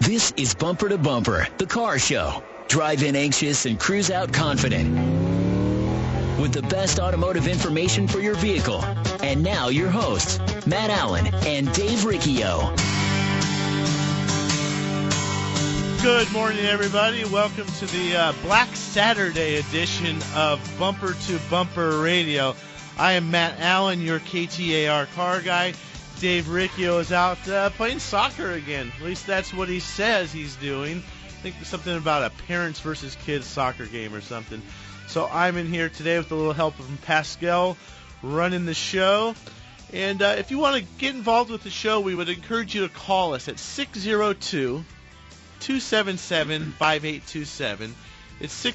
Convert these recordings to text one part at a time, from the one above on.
This is Bumper to Bumper, the car show. Drive in anxious and cruise out confident. With the best automotive information for your vehicle. And now your hosts, Matt Allen and Dave Riccio. Good morning, everybody. Welcome to the Black Saturday edition of Bumper to Bumper Radio. I am Matt Allen, your KTAR car guy. Dave Riccio is out playing soccer again. At least that's what he says he's doing. I think something about a parents versus kids soccer game or something. So I'm in here today with a little help from Pascal running the show. And if you want to get involved with the show, we would encourage you to call us at 602-277-5827. It's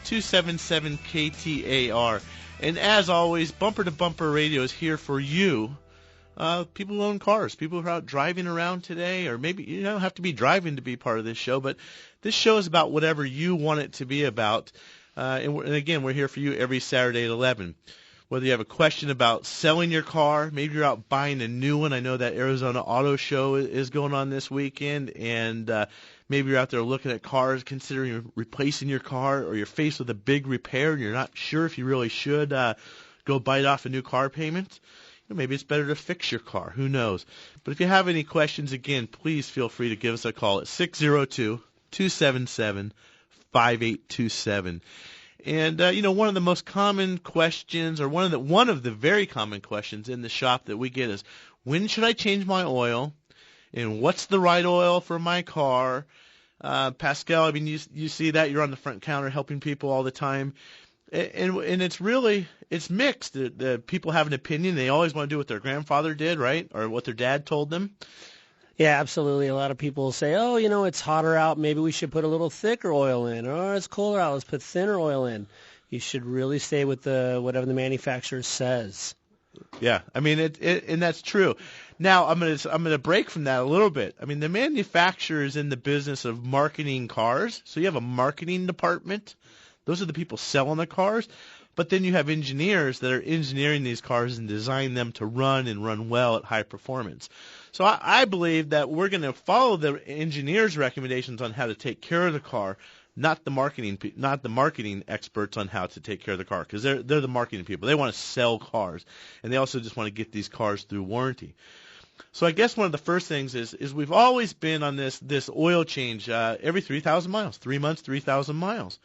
602-277-KTAR. And as always, Bumper to Bumper Radio is here for you. People who own cars, people who are out driving around today, or maybe you don't have to be driving to be part of this show, but this show is about whatever you want it to be about. And again, we're here for you every Saturday at 11. Whether you have a question about selling your car, maybe you're out buying a new one. I know that Arizona Auto Show is going on this weekend, and maybe you're out there looking at cars, considering replacing your car, or you're faced with a big repair and you're not sure if you really should go bite off a new car payment. Maybe it's better to fix your car. Who knows? But if you have any questions, again, please feel free to give us a call at 602-277-5827. And, one of the most common questions, or one of the very common questions in the shop that we get is, when should I change my oil? And what's the right oil for my car? Pascal, I mean, you see that. You're on the front counter helping people all the time. And it's mixed. The people have an opinion. They always want to do what their grandfather did, right? Or what their dad told them. Yeah, absolutely. A lot of people say, it's hotter out. Maybe we should put a little thicker oil in. Or it's cooler out. Let's put thinner oil in. You should really stay with whatever the manufacturer says. Yeah, I mean, and that's true. Now, I'm gonna break from that a little bit. I mean, the manufacturer is in the business of marketing cars. So you have a marketing department. Those are the people selling the cars. But then you have engineers that are engineering these cars and design them to run well at high performance. So I believe that we're going to follow the engineers' recommendations on how to take care of the car, not the marketing experts on how to take care of the car, because they're the marketing people. They want to sell cars, and they also just want to get these cars through warranty. So I guess one of the first things is we've always been on this oil change every 3,000 miles, 3 months, 3,000 miles.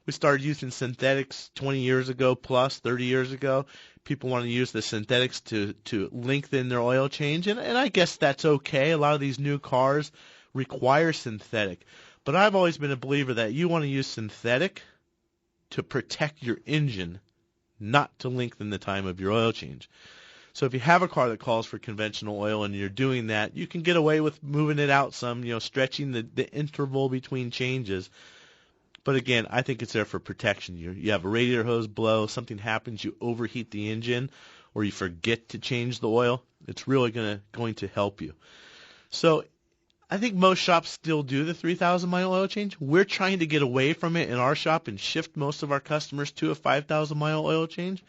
We started using synthetics 20 years ago plus, 30 years ago. People want to use the synthetics to lengthen their oil change, and I guess that's okay. A lot of these new cars require synthetic. But I've always been a believer that you want to use synthetic to protect your engine, not to lengthen the time of your oil change. So if you have a car that calls for conventional oil and you're doing that, you can get away with moving it out some, stretching the interval between changes. But again, I think it's there for protection. You have a radiator hose blow, something happens, you overheat the engine, or you forget to change the oil. It's really going to help you. So I think most shops still do the 3,000-mile oil change. We're trying to get away from it in our shop and shift most of our customers to a 5,000-mile oil change.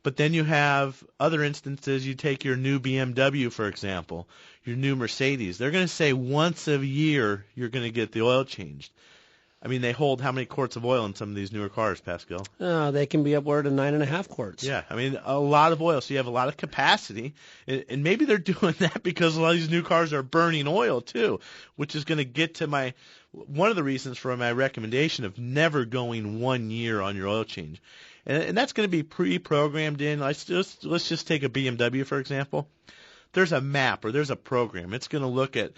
But then you have other instances. You take your new BMW, for example, your new Mercedes. They're going to say once a year you're going to get the oil changed. I mean, they hold how many quarts of oil in some of these newer cars, Pascal? They can be upward of 9.5 quarts. Yeah, I mean, a lot of oil. So you have a lot of capacity. And maybe they're doing that because a lot of these new cars are burning oil, too, which is going to get to one of the reasons for my recommendation of never going 1 year on your oil change. And that's going to be pre-programmed in. Let's just take a BMW, for example. There's a map or there's a program. It's going to look at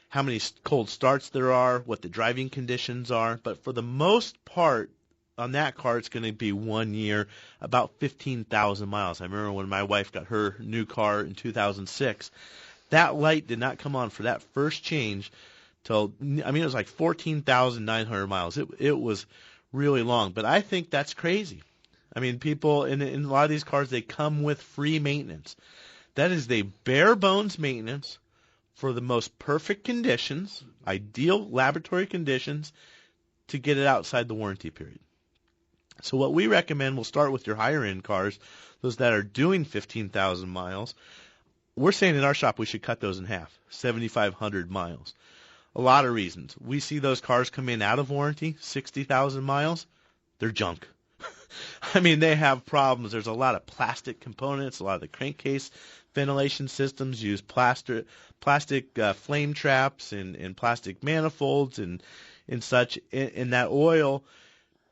how many cold starts there are, what the driving conditions are. But for the most part, on that car, it's going to be 1 year, about 15,000 miles. I remember when my wife got her new car in 2006, that light did not come on for that first change till, it was like 14,900 miles. It was really long. But I think that's crazy. I mean, people, in a lot of these cars, they come with free maintenance. That is the bare bones maintenance for the most perfect conditions, ideal laboratory conditions, to get it outside the warranty period. So what we recommend, we'll start with your higher end cars, those that are doing 15,000 miles. we're saying in our shop we should cut those in half, 7,500 miles. A lot of reasons. We see those cars come in out of warranty, 60,000 miles. They're junk. I mean, they have problems. There's a lot of plastic components. A lot of the crankcase ventilation systems use plastic flame traps and plastic manifolds and such. And that oil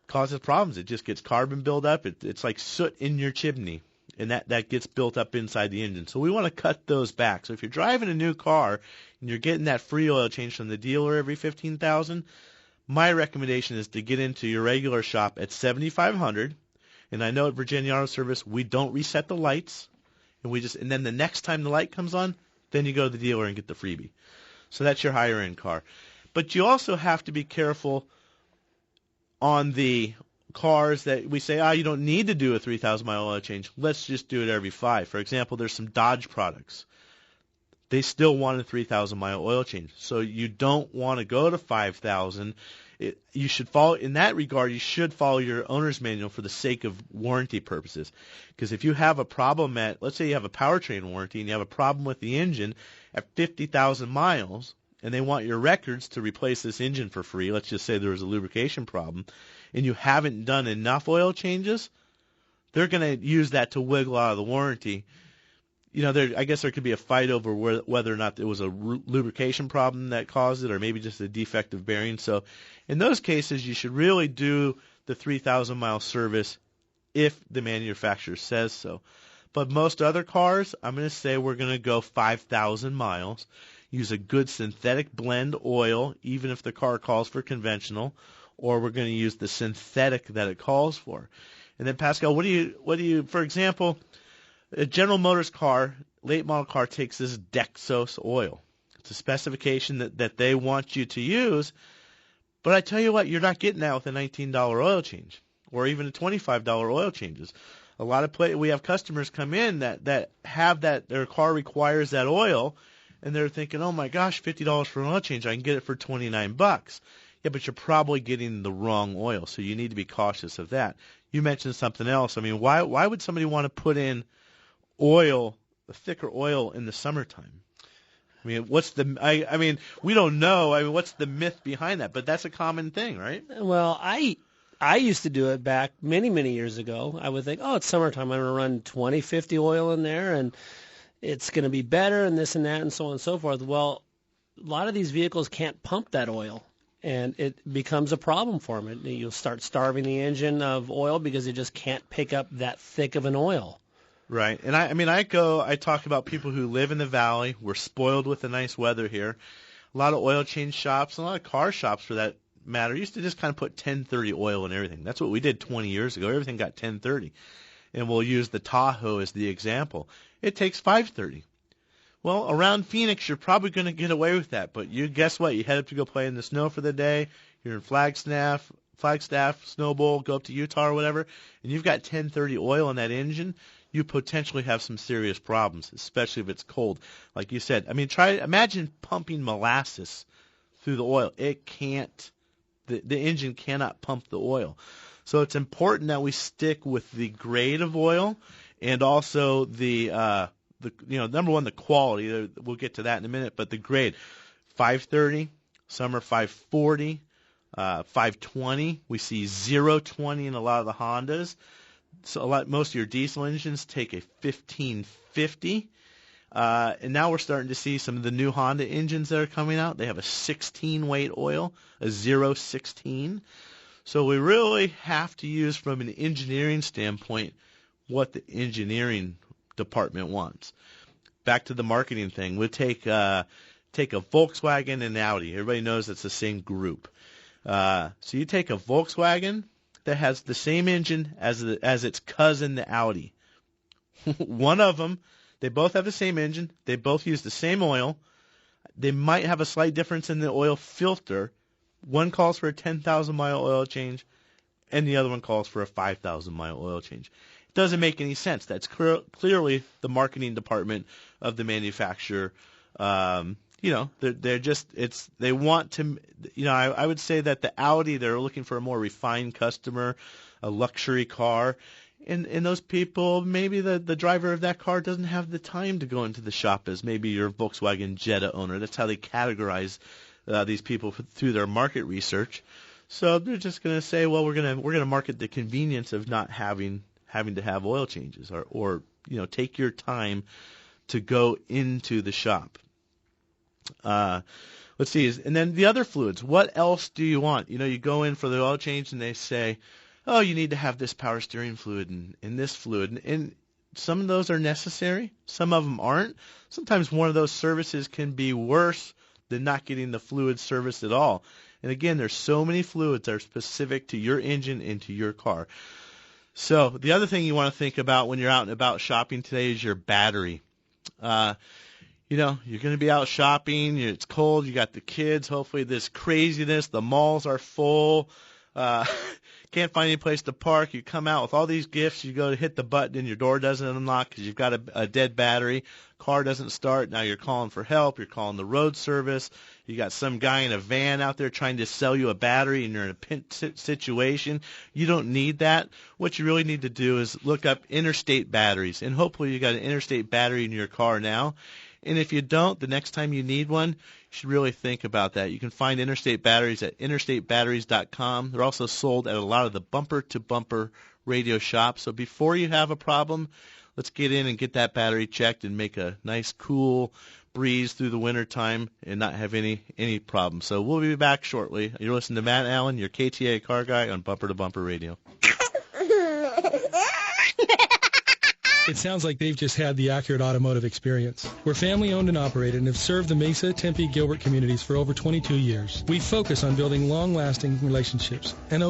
causes problems. It just gets carbon buildup. It's like soot in your chimney, and that gets built up inside the engine. So we want to cut those back. So if you're driving a new car and you're getting that free oil change from the dealer every 15,000, my recommendation is to get into your regular shop at 7,500. And I know at Virginia Auto Service we don't reset the lights, and then the next time the light comes on, then you go to the dealer and get the freebie. So that's your higher end car. But you also have to be careful on the cars that we say, you don't need to do a 3,000 mile oil change. Let's just do it every 5. For example, there's some Dodge products. They still want a 3,000 mile oil change. So you don't want to go to 5,000. You should follow, in that regard, you should follow your owner's manual for the sake of warranty purposes. Because if you have a problem let's say you have a powertrain warranty and you have a problem with the engine at 50,000 miles, and they want your records to replace this engine for free, let's just say there was a lubrication problem, and you haven't done enough oil changes, they're going to use that to wiggle out of the warranty. I guess there could be a fight over whether or not it was a lubrication problem that caused it or maybe just a defective bearing. So in those cases, you should really do the 3,000-mile service if the manufacturer says so. But most other cars, I'm going to say we're going to go 5,000 miles, use a good synthetic blend oil, even if the car calls for conventional, or we're going to use the synthetic that it calls for. And then, Pascal, what do you, for example, a General Motors car, late model car, takes this Dexos oil. It's a specification that they want you to use, but I tell you what, you're not getting that with a $19 oil change or even a $25 oil changes. A lot of we have customers come in that have that, their car requires that oil, and they're thinking, oh my gosh, $50 for an oil change, I can get it for $29. Yeah, but you're probably getting the wrong oil, so you need to be cautious of that. You mentioned something else. I mean, why would somebody want to put in oil, a thicker oil in the summertime? I mean, I mean, we don't know. I mean, what's the myth behind that? But that's a common thing, right? Well, I used to do it back many, many years ago. I would think, it's summertime. I'm going to run 20, 50 oil in there, and it's going to be better and this and that and so on and so forth. Well, a lot of these vehicles can't pump that oil, and it becomes a problem for them. You'll start starving the engine of oil because it just can't pick up that thick of an oil. Right. And I talk about people who live in the valley. We're spoiled with the nice weather here. A lot of oil change shops, and a lot of car shops for that matter, used to just kind of put 1030 oil in everything. That's what we did 20 years ago. Everything got 1030. And we'll use the Tahoe as the example. It takes 530. Well, around Phoenix, you're probably going to get away with that. But guess what? You head up to go play in the snow for the day. You're in Flagstaff, Snow Bowl, go up to Utah or whatever, and you've got 1030 oil in that engine. You potentially have some serious problems, especially if it's cold. Like you said, I mean, imagine pumping molasses through the oil. It can't. The engine cannot pump the oil. So it's important that we stick with the grade of oil and also the number one, the quality. We'll get to that in a minute, but the grade. 530, some are 540, 520. We see 020 in a lot of the Hondas. So most of your diesel engines take a 1550. And now we're starting to see some of the new Honda engines that are coming out. They have a 16 weight oil, a 016. So we really have to use from an engineering standpoint what the engineering department wants. Back to the marketing thing, we'll take a Volkswagen and an Audi. Everybody knows it's the same group. So you take a Volkswagen that has the same engine as its cousin, the Audi. One of them, they both have the same engine. They both use the same oil. They might have a slight difference in the oil filter. One calls for a 10,000-mile oil change, and the other one calls for a 5,000-mile oil change. It doesn't make any sense. That's clearly the marketing department of the manufacturer. They're just they want to. I would say that the Audi, they're looking for a more refined customer, a luxury car. And those people, maybe the driver of that car doesn't have the time to go into the shop as maybe your Volkswagen Jetta owner. That's how they categorize these people through their market research. So they're just going to say, well, we're going to market the convenience of not having to have oil changes, or take your time to go into the shop. Let's see, and then the other fluids. What else do you want? You go in for the oil change and they say, oh, you need to have this power steering fluid and this fluid. And some of those are necessary. Some of them aren't. Sometimes one of those services can be worse than not getting the fluid serviced at all. And again, there's so many fluids that are specific to your engine and to your car. So the other thing you want to think about when you're out and about shopping today is your battery. You're going to be out shopping. It's cold. You got the kids. Hopefully this craziness. The malls are full. Can't find any place to park. You come out with all these gifts. You go to hit the button and your door doesn't unlock because you've got a dead battery. Car doesn't start. Now you're calling for help. You're calling the road service. You got some guy in a van out there trying to sell you a battery and you're in a pinch situation. You don't need that. What you really need to do is look up interstate batteries, and hopefully you got an interstate battery in your car now. And if you don't, the next time you need one, you should really think about that. You can find interstate batteries at interstatebatteries.com. They're also sold at a lot of the bumper-to-bumper radio shops. So before you have a problem, let's get in and get that battery checked and make a nice, cool breeze through the winter time and not have any problems. So we'll be back shortly. You're listening to Matt Allen, your KTA car guy on Bumper to Bumper Radio. It sounds like they've just had the accurate automotive experience. We're family-owned and operated and have served the Mesa, Tempe, Gilbert communities for over 22 years. We focus on building long-lasting relationships and,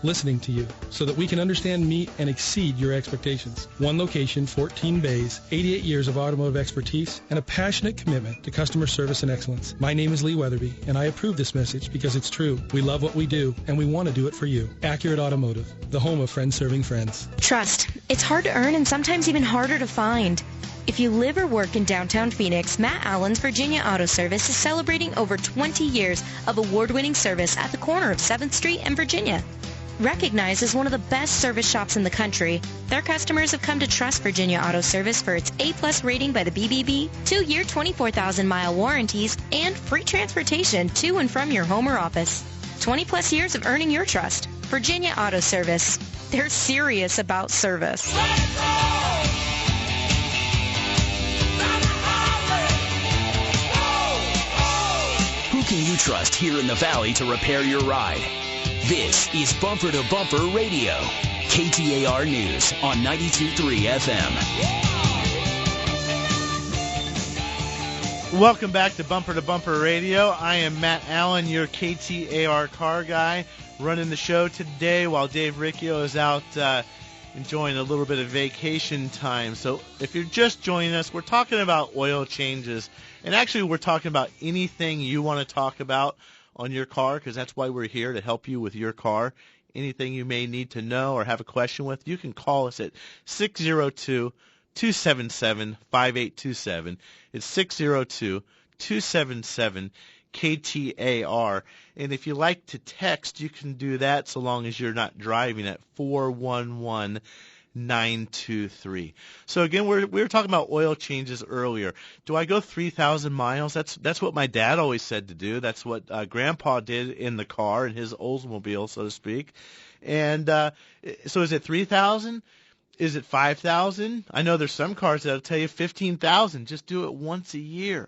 listening to you so that we can understand, meet, and exceed your expectations. One location, 14 bays, 88 years of automotive expertise, and a passionate commitment to customer service and excellence. My name is Lee Weatherby, and I approve this message because it's true. We love what we do, and we want to do it for you. Accurate Automotive, the home of friends serving friends. Trust. It's hard to earn and sometimes even harder to find. If you live or work in downtown Phoenix, Matt Allen's Virginia Auto Service is celebrating over 20 years of award-winning service at the corner of 7th Street and Virginia. Recognized as one of the best service shops in the country, their customers have come to trust Virginia Auto Service for its A+ rating by the BBB, 2-year 24,000-mile warranties, and free transportation to and from your home or office. 20+ years of earning your trust. Virginia Auto Service. They're serious about service. Who can you trust here in the Valley to repair your ride? This is Bumper to Bumper Radio, KTAR News on 92.3 FM. Welcome back to Bumper Radio. I am Matt Allen, your KTAR car guy, running the show today while Dave Riccio is out enjoying a little bit of vacation time. So if you're just joining us, we're talking about oil changes. And actually, we're talking about anything you want to talk about on your car, because that's why we're here, to help you with your car. Anything you may need to know or have a question with, you can call us at 602-277-5827. It's 602-277-KTAR. And if you like to text, you can do that so long as you're not driving at 411-923. So again, we were talking about oil changes earlier. Do I go 3,000 miles? That's what my dad always said to do. That's what Grandpa did in the car, in his Oldsmobile, so to speak. And so is it 3,000? Is it 5,000? I know there's some cars that'll tell you 15,000. Just do it once a year.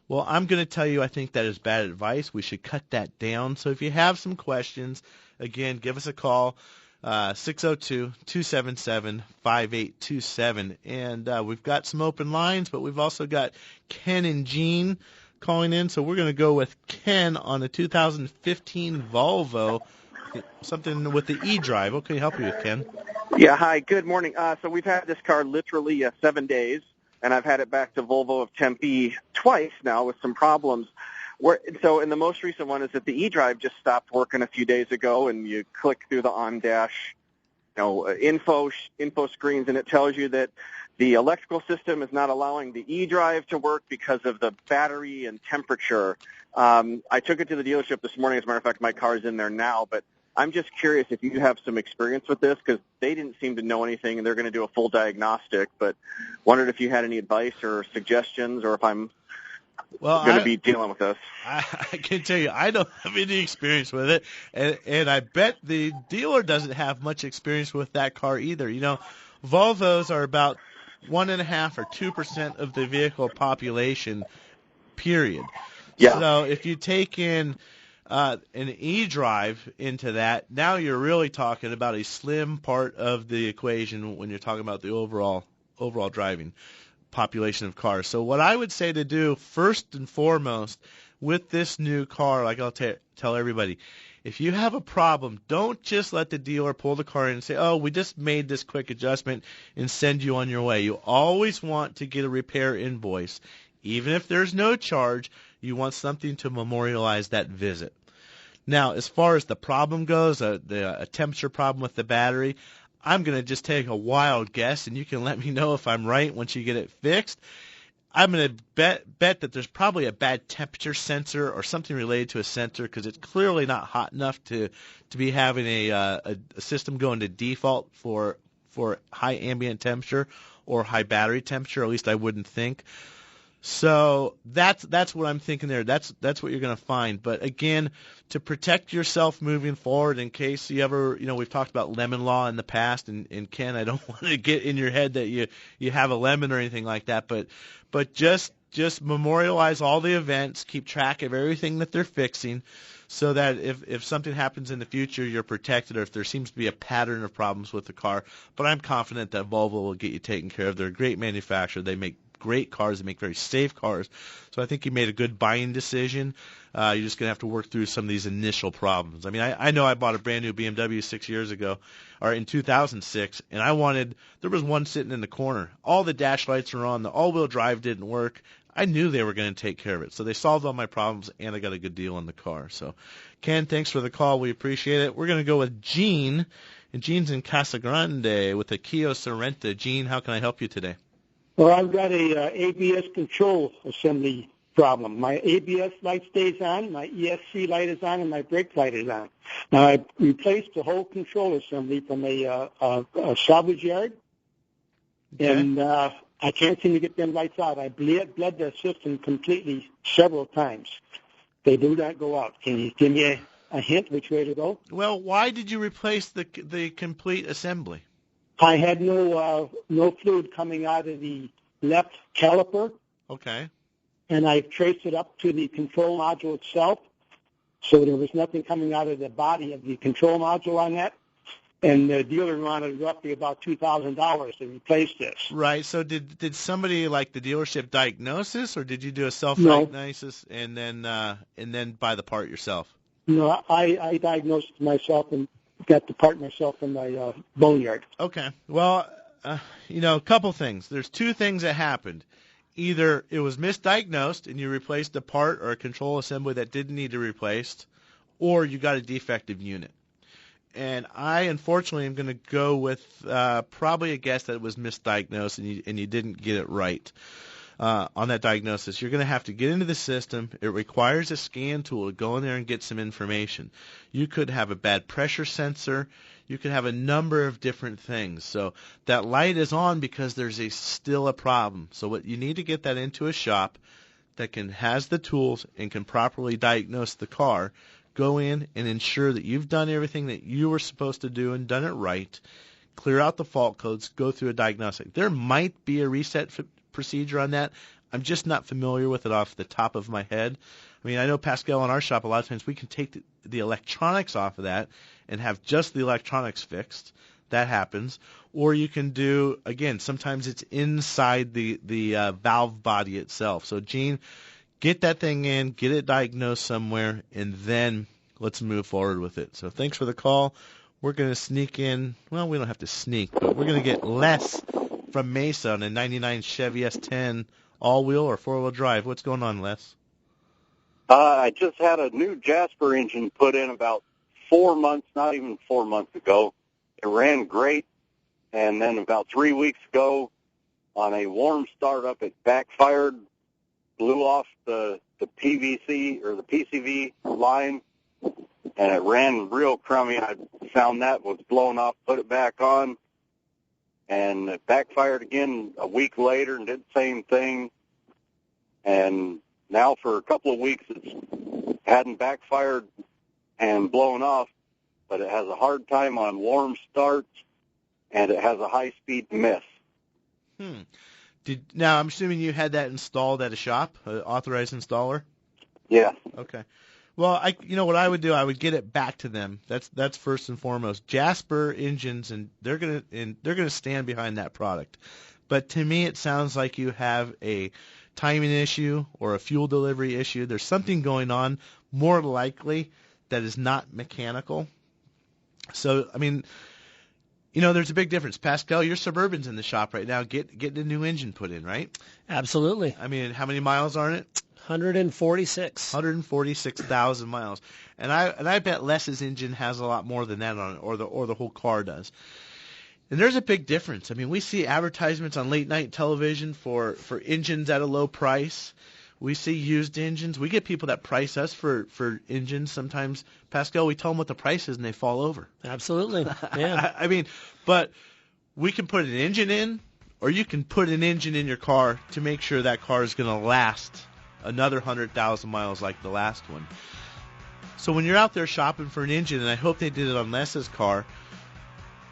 Well, I'm going to tell you I think that is bad advice. We should cut that down. So if you have some questions, again, give us a call, 602-277-5827. And we've got some open lines, but we've also got Ken and Jean calling in. So we're going to go with Ken on a 2015 Volvo, something with the e-drive. What can we help you with, Ken? Yeah, hi, good morning. So we've had this car literally 7 days, and I've had it back to Volvo of Tempe twice now with some problems. So in the most recent one is that the e-drive just stopped working a few days ago, and you click through the on-dash info screens, and it tells you that the electrical system is not allowing the e-drive to work because of the battery and temperature. I took it to the dealership this morning. As a matter of fact, my car's in there now, but I'm just curious if you have some experience with this, because they didn't seem to know anything, and they're going to do a full diagnostic, but wondered if you had any advice or suggestions, or if I'm going to be dealing with this. I can tell you, I don't have any experience with it, and I bet the dealer doesn't have much experience with that car either. You know, Volvos are about 1.5 or 2% of the vehicle population, period. Yeah. So if you take in an e-drive into that, now you're really talking about a slim part of the equation when you're talking about the overall driving population of cars. So what I would say to do first and foremost with this new car, like I'll tell everybody, if you have a problem, don't just let the dealer pull the car in and say, oh, we just made this quick adjustment and send you on your way. You always want to get a repair invoice. Even if there's no charge, you want something to memorialize that visit. Now, as far as the problem goes, a temperature problem with the battery, I'm going to just take a wild guess, and you can let me know if I'm right once you get it fixed. I'm going to bet that there's probably a bad temperature sensor or something related to a sensor, because it's clearly not hot enough to be having a system go into default for high ambient temperature or high battery temperature. At least I wouldn't think. So that's what I'm thinking there. That's what you're going to find. But again, to protect yourself moving forward, in case you ever, we've talked about lemon law in the past, and Ken, I don't want to get in your head that you have a lemon or anything like that, but just memorialize all the events, keep track of everything that they're fixing, so that if something happens in the future, you're protected, or if there seems to be a pattern of problems with the car. But I'm confident that Volvo will get you taken care of. They're a great manufacturer. They make great cars. They make very safe cars. So I think you made a good buying decision. You're just going to have to work through some of these initial problems. I mean, I know I bought a brand new BMW 6 years ago, or in 2006, and there was one sitting in the corner. All the dash lights were on. The all-wheel drive didn't work. I knew they were going to take care of it. So they solved all my problems, and I got a good deal on the car. So, Ken, thanks for the call. We appreciate it. We're going to go with Gene, and Gene's in Casa Grande with a Kia Sorento. Gene, how can I help you today? Well, I've got a ABS control assembly problem. My ABS light stays on, my ESC light is on, and my brake light is on. Now, I replaced the whole control assembly from a salvage yard, Okay. and I can't seem to get them lights out. I bled the system completely several times. They do not go out. Can you give me a hint which way to go? Well, why did you replace the complete assembly? I had no fluid coming out of the left caliper, Okay. and I traced it up to the control module itself, so there was nothing coming out of the body of the control module on that. And the dealer wanted roughly about $2,000 to replace this. Right. So did somebody like the dealership diagnose this, or did you do a self-diagnosis and then buy the part yourself? No, I diagnosed it myself and got the part myself in my boneyard. Okay. Well, a couple things. There's two things that happened. Either it was misdiagnosed and you replaced a part or a control assembly that didn't need to be replaced, or you got a defective unit. And I, unfortunately, am going to go with probably a guess that it was misdiagnosed and you didn't get it right on that diagnosis. You're going to have to get into the system. It requires a scan tool to go in there and get some information. You could have a bad pressure sensor. You could have a number of different things. So that light is on because there's still a problem. So what you need to get that into a shop that has the tools and can properly diagnose the car. Go in and ensure that you've done everything that you were supposed to do and done it right. Clear out the fault codes. Go through a diagnostic. There might be a reset procedure on that. I'm just not familiar with it off the top of my head. I mean, I know, Pascal, in our shop, a lot of times we can take the electronics off of that and have just the electronics fixed. That happens. Or you can do, again, sometimes it's inside the valve body itself. So, Gene, get that thing in, get it diagnosed somewhere, and then let's move forward with it. So thanks for the call. We're going to sneak in. Well, we don't have to sneak, but we're going to get Les from Mesa on a 99 Chevy S10 all-wheel or four-wheel drive. What's going on, Les? I just had a new Jasper engine put in about 4 months, not even 4 months ago. It ran great, and then about 3 weeks ago on a warm startup, it backfired, blew off the PVC or the PCV line, and it ran real crummy. I found that was blown off, put it back on, and it backfired again a week later and did the same thing. And now for a couple of weeks it hadn't backfired and blown off, but it has a hard time on warm starts, and it has a high-speed miss. Now, I'm assuming you had that installed at a shop, an authorized installer? Yeah. Okay. Well, what I would do, I would get it back to them. That's first and foremost. Jasper engines, and they're gonna stand behind that product. But to me, it sounds like you have a timing issue or a fuel delivery issue. There's something going on, more likely, that is not mechanical. So, I mean, there's a big difference. Pascal, your Suburban's in the shop right now, getting a new engine put in, right? Absolutely. I mean, how many miles are on it? 146,000 miles. And I bet Les's engine has a lot more than that on it, or the whole car does. And there's a big difference. I mean, we see advertisements on late night television for engines at a low price. We see used engines. We get people that price us for engines sometimes. Pascal, we tell them what the price is and they fall over. Absolutely. Yeah. I mean, but we can put an engine in, or you can put an engine in your car to make sure that car is going to last another 100,000 miles like the last one. So when you're out there shopping for an engine, and I hope they did it on Les's car,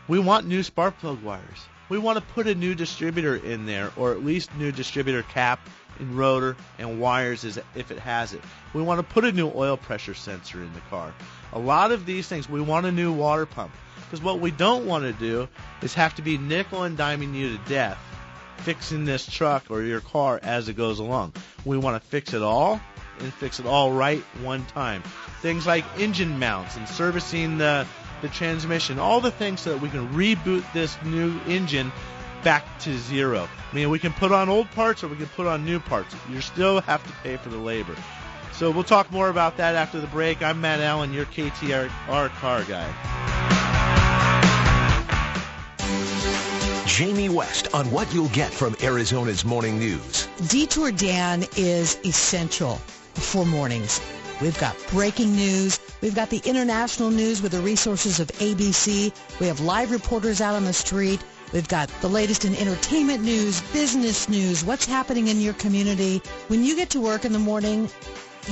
we want new spark plug wires. We want to put a new distributor in there, or at least new distributor cap and rotor and wires if it has it. We want to put a new oil pressure sensor in the car. A lot of these things, we want a new water pump. Because what we don't want to do is have to be nickel and diming you to death fixing this truck or your car as it goes along. We want to fix it all and fix it all right one time. Things like engine mounts and servicing the transmission, all the things so that we can reboot this new engine back to zero. I mean, we can put on old parts or we can put on new parts. You still have to pay for the labor. So we'll talk more about that after the break. I'm Matt Allen, your KTAR car guy. Jamie West on what you'll get from Arizona's Morning News. Detour Dan is essential for mornings. We've got breaking news. We've got the international news with the resources of ABC. We have live reporters out on the street. We've got the latest in entertainment news, business news, what's happening in your community. When you get to work in the morning,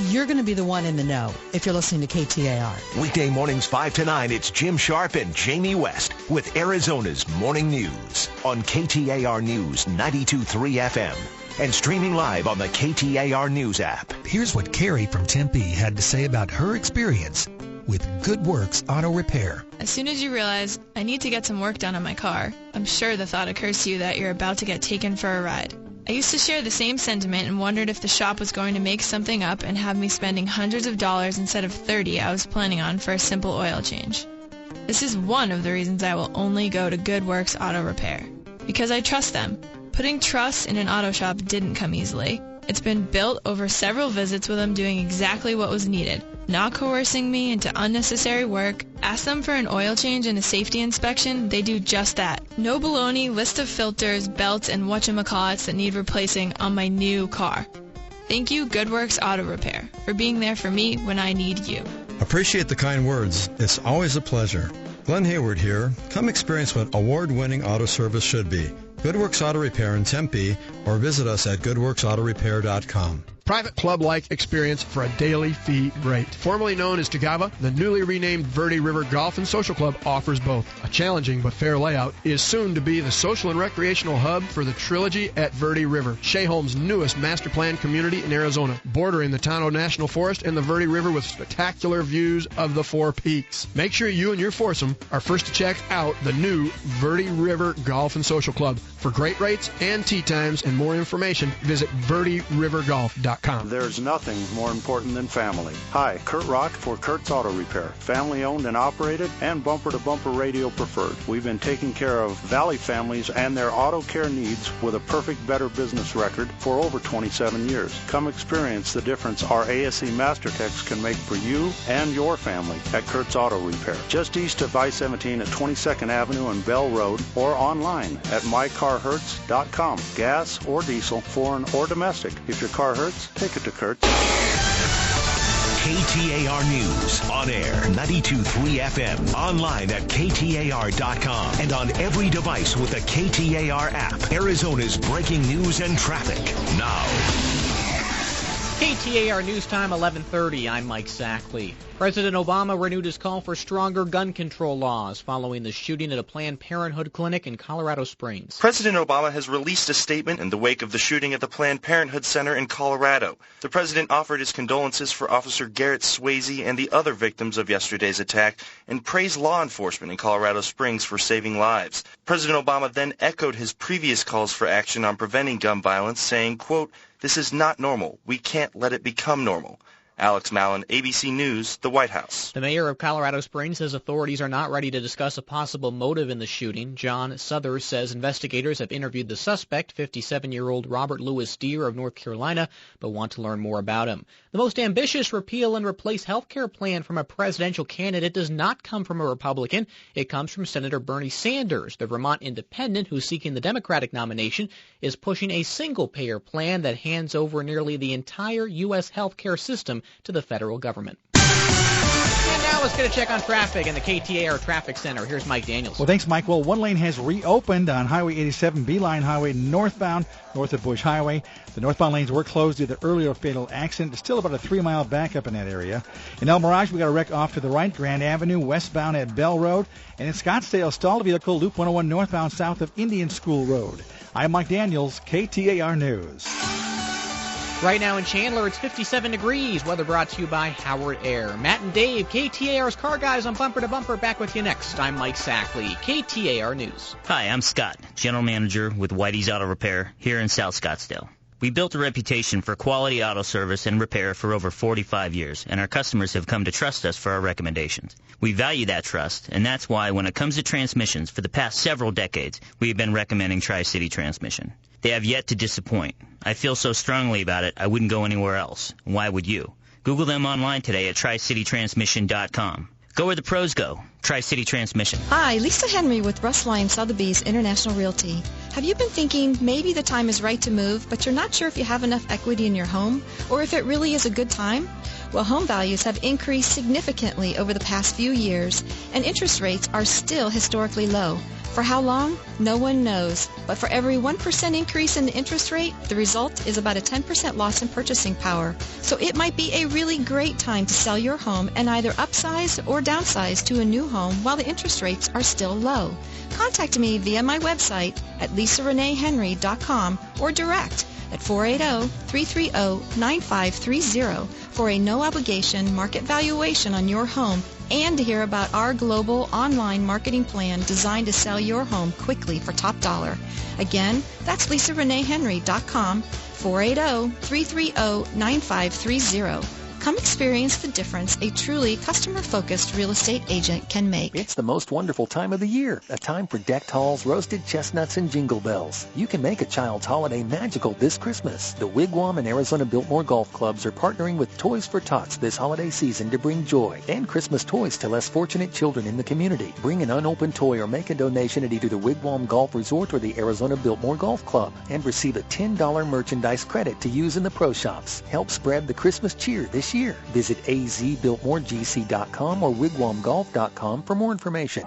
you're going to be the one in the know if you're listening to KTAR. Weekday mornings 5 to 9, it's Jim Sharp and Jamie West with Arizona's Morning News on KTAR News 92.3 FM and streaming live on the KTAR News app. Here's what Carrie from Tempe had to say about her experience with Good Works Auto Repair. As soon as you realize, I need to get some work done on my car, I'm sure the thought occurs to you that you're about to get taken for a ride. I used to share the same sentiment and wondered if the shop was going to make something up and have me spending hundreds of dollars instead of $30 I was planning on for a simple oil change. This is one of the reasons I will only go to Good Works Auto Repair. Because I trust them. Putting trust in an auto shop didn't come easily. It's been built over several visits with them doing exactly what was needed, not coercing me into unnecessary work. Ask them for an oil change and a safety inspection, they do just that. No baloney, list of filters, belts, and whatchamacallits that need replacing on my new car. Thank you, Good Works Auto Repair, for being there for me when I need you. Appreciate the kind words. It's always a pleasure. Glenn Hayward here. Come experience what award-winning auto service should be. Good Works Auto Repair in Tempe, or visit us at goodworksautorepair.com. Private club-like experience for a daily fee rate. Formerly known as Tagava, the newly renamed Verde River Golf and Social Club offers both. A challenging but fair layout is soon to be the social and recreational hub for the Trilogy at Verde River, Shea Holmes' newest master plan community in Arizona, bordering the Tonto National Forest and the Verde River with spectacular views of the Four Peaks. Make sure you and your foursome are first to check out the new Verde River Golf and Social Club. For great rates and tee times and more information, visit verderivergolf.com. There's nothing more important than family. Hi, Kurt Rock for Kurt's Auto Repair. Family owned and operated and bumper-to-bumper radio preferred. We've been taking care of Valley families and their auto care needs with a perfect Better Business record for over 27 years. Come experience the difference our ASE Master Techs can make for you and your family at Kurt's Auto Repair. Just east of I-17 at 22nd Avenue and Bell Road, or online at mycarhurts.com. Gas or diesel, foreign or domestic. If your car hurts, take it to Kurt's. KTAR News. On air, 92.3 FM. Online at KTAR.com. And on every device with the KTAR app. Arizona's breaking news and traffic. Now. KTAR News Time, 11:30. I'm Mike Sackley. President Obama renewed his call for stronger gun control laws following the shooting at a Planned Parenthood clinic in Colorado Springs. President Obama has released a statement in the wake of the shooting at the Planned Parenthood Center in Colorado. The president offered his condolences for Officer Garrett Swayze and the other victims of yesterday's attack and praised law enforcement in Colorado Springs for saving lives. President Obama then echoed his previous calls for action on preventing gun violence, saying, quote, "This is not normal. We can't let it become normal." Alex Mallon, ABC News, the White House. The mayor of Colorado Springs says authorities are not ready to discuss a possible motive in the shooting. John Suthers says investigators have interviewed the suspect, 57-year-old Robert Louis Deere of North Carolina, but want to learn more about him. The most ambitious repeal and replace health care plan from a presidential candidate does not come from a Republican. It comes from Senator Bernie Sanders. The Vermont independent, who's seeking the Democratic nomination, is pushing a single-payer plan that hands over nearly the entire U.S. health care system to the federal government. And now let's get a check on traffic in the KTAR Traffic Center. Here's Mike Daniels. Well, thanks, Mike. Well, one lane has reopened on Highway 87, Beeline Highway northbound, north of Bush Highway. The northbound lanes were closed due to the earlier fatal accident. There's still about a 3-mile backup in that area. In El Mirage, we got a wreck off to the right, Grand Avenue, westbound at Bell Road. And in Scottsdale, stalled vehicle, Loop 101 northbound, south of Indian School Road. I'm Mike Daniels, KTAR News. Right now in Chandler, it's 57 degrees. Weather brought to you by Howard Air. Matt and Dave, KTAR's Car Guys on Bumper to Bumper. Back with you next. I'm Mike Sackley, KTAR News. Hi, I'm Scott, General Manager with Whitey's Auto Repair here in South Scottsdale. We built a reputation for quality auto service and repair for over 45 years, and our customers have come to trust us for our recommendations. We value that trust, and that's why when it comes to transmissions for the past several decades, we have been recommending Tri-City Transmission. They have yet to disappoint. I feel so strongly about it, I wouldn't go anywhere else. Why would you? Google them online today at tricitytransmission.com. Go where the pros go. Tri-City Transmission. Hi, Lisa Henry with Russ Lyon Sotheby's International Realty. Have you been thinking maybe the time is right to move, but you're not sure if you have enough equity in your home or if it really is a good time? Well, home values have increased significantly over the past few years, and interest rates are still historically low. For how long? No one knows. But for every 1% increase in the interest rate, the result is about a 10% loss in purchasing power. So it might be a really great time to sell your home and either upsize or downsize to a new home while the interest rates are still low. Contact me via my website at lisareneehenry.com or direct at 480-330-9530 for a no-obligation market valuation on your home and to hear about our global online marketing plan designed to sell your home quickly for top dollar. Again, that's lisareneehenry.com, 480-330-9530. Come experience the difference a truly customer-focused real estate agent can make. It's the most wonderful time of the year, a time for decked halls, roasted chestnuts, and jingle bells. You can make a child's holiday magical this Christmas. The Wigwam and Arizona Biltmore Golf Clubs are partnering with Toys for Tots this holiday season to bring joy and Christmas toys to less fortunate children in the community. Bring an unopened toy or make a donation at either the Wigwam Golf Resort or the Arizona Biltmore Golf Club and receive a $10 merchandise credit to use in the pro shops. Help spread the Christmas cheer this year. Visit azbiltmoregc.com or wigwamgolf.com for more information.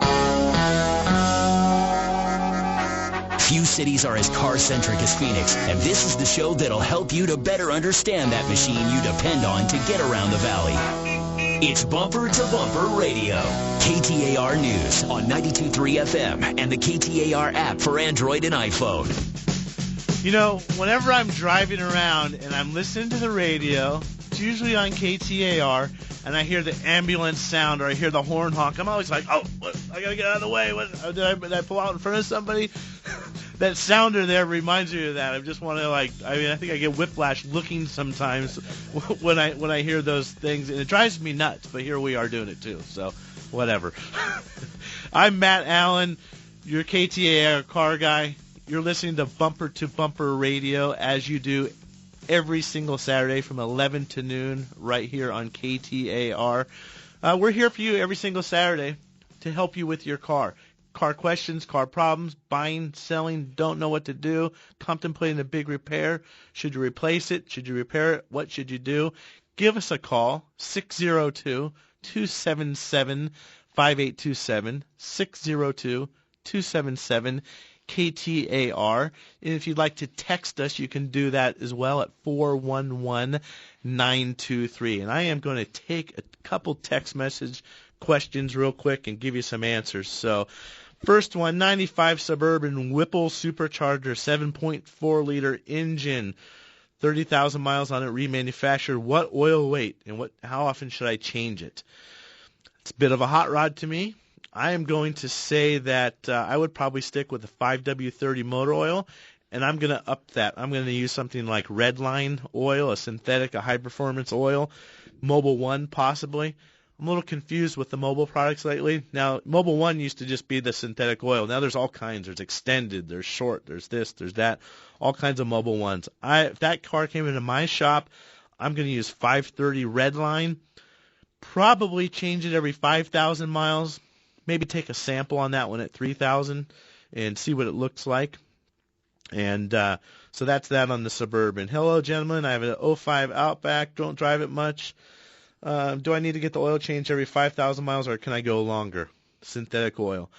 Few cities are as car-centric as Phoenix, and this is the show that'll help you to better understand that machine you depend on to get around the valley. It's Bumper to Bumper Radio. KTAR News on 92.3 FM and the KTAR app for Android and iPhone. You know, whenever I'm driving around and I'm listening to the radio, it's usually on KTAR, and I hear the ambulance sound or I hear the horn honk, I'm always like, oh, what? I got to get out of the way. What? Did I pull out in front of somebody? That sounder there reminds me of that. I just want to, I think I get whiplash looking sometimes when I hear those things, and it drives me nuts, but here we are doing it too, so whatever. I'm Matt Allen, your KTAR car guy. You're listening to Bumper Radio as you do every single Saturday from 11 to noon right here on KTAR. We're here for you every single Saturday to help you with your car. Car questions, car problems, buying, selling, don't know what to do, contemplating a big repair. Should you replace it? Should you repair it? What should you do? give us a call, 602-277-5827, 602-277-KTAR. And if you'd like to text us, you can do that as well at 411-923. And I am going to take a couple text message questions real quick and give you some answers. So first one, 95 Suburban Whipple Supercharger, 7.4-liter engine, 30,000 miles on it, remanufactured. What oil weight and how often should I change it? It's a bit of a hot rod to me. I am going to say that I would probably stick with the 5W30 motor oil, and I'm going to up that. I'm going to use something like Redline oil, a synthetic, a high-performance oil, Mobil 1 possibly. I'm a little confused with the Mobil products lately. Now, Mobil 1 used to just be the synthetic oil. Now there's all kinds. There's extended, there's short, there's this, there's that, all kinds of Mobil 1s. If that car came into my shop, I'm going to use 530 Redline. Probably change it every 5,000 miles. Maybe take a sample on that one at 3,000 and see what it looks like. And so that's that on the Suburban. Hello, gentlemen. I have an 05 Outback. Don't drive it much. Do I need to get the oil changed every 5,000 miles, or can I go longer? Synthetic oil.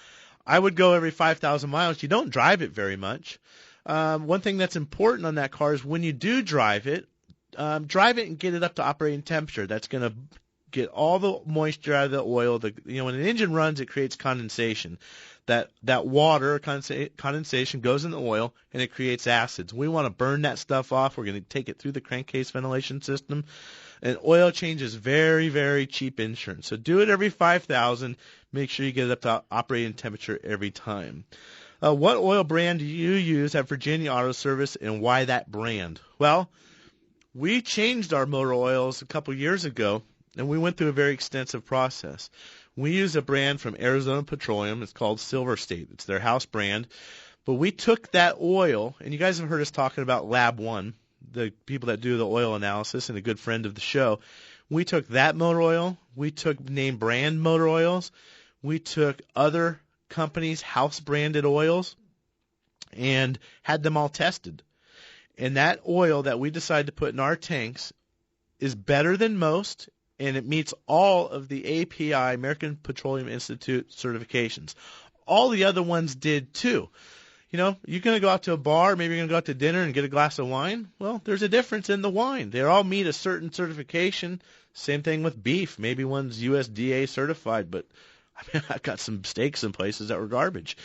I would go every 5,000 miles. You don't drive it very much. One thing that's important on that car is when you do drive it and get it up to operating temperature. That's going to get all the moisture out of the oil. When an engine runs, it creates condensation. That water condensation goes in the oil, and it creates acids. We want to burn that stuff off. We're going to take it through the crankcase ventilation system. And oil change is very, very cheap insurance. So do it every 5,000. Make sure you get it up to operating temperature every time. What oil brand do you use at Virginia Auto Service, and why that brand? Well, we changed our motor oils a couple years ago, and we went through a very extensive process. We use a brand from Arizona Petroleum. It's called Silver State. It's their house brand. But we took that oil, and you guys have heard us talking about Lab 1, the people that do the oil analysis and a good friend of the show. We took that motor oil. We took name brand motor oils. We took other companies' house-branded oils and had them all tested. And that oil that we decided to put in our tanks is better than most, and it meets all of the API, American Petroleum Institute certifications. All the other ones did too. You're going to go out to a bar, maybe you're going to go out to dinner and get a glass of wine. Well, there's a difference in the wine. They all meet a certain certification. Same thing with beef. Maybe one's USDA certified, but I've got some steaks in places that were garbage.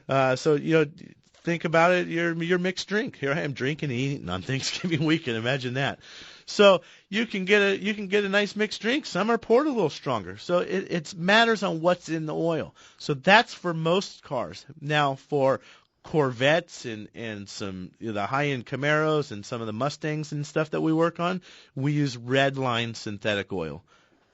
Think about it. Your mixed drink. Here I am drinking and eating on Thanksgiving weekend. Imagine that. So you can get a nice mixed drink. Some are poured a little stronger. So it matters on what's in the oil. So that's for most cars. Now for Corvettes and some the high-end Camaros and some of the Mustangs and stuff that we work on, we use Redline synthetic oil.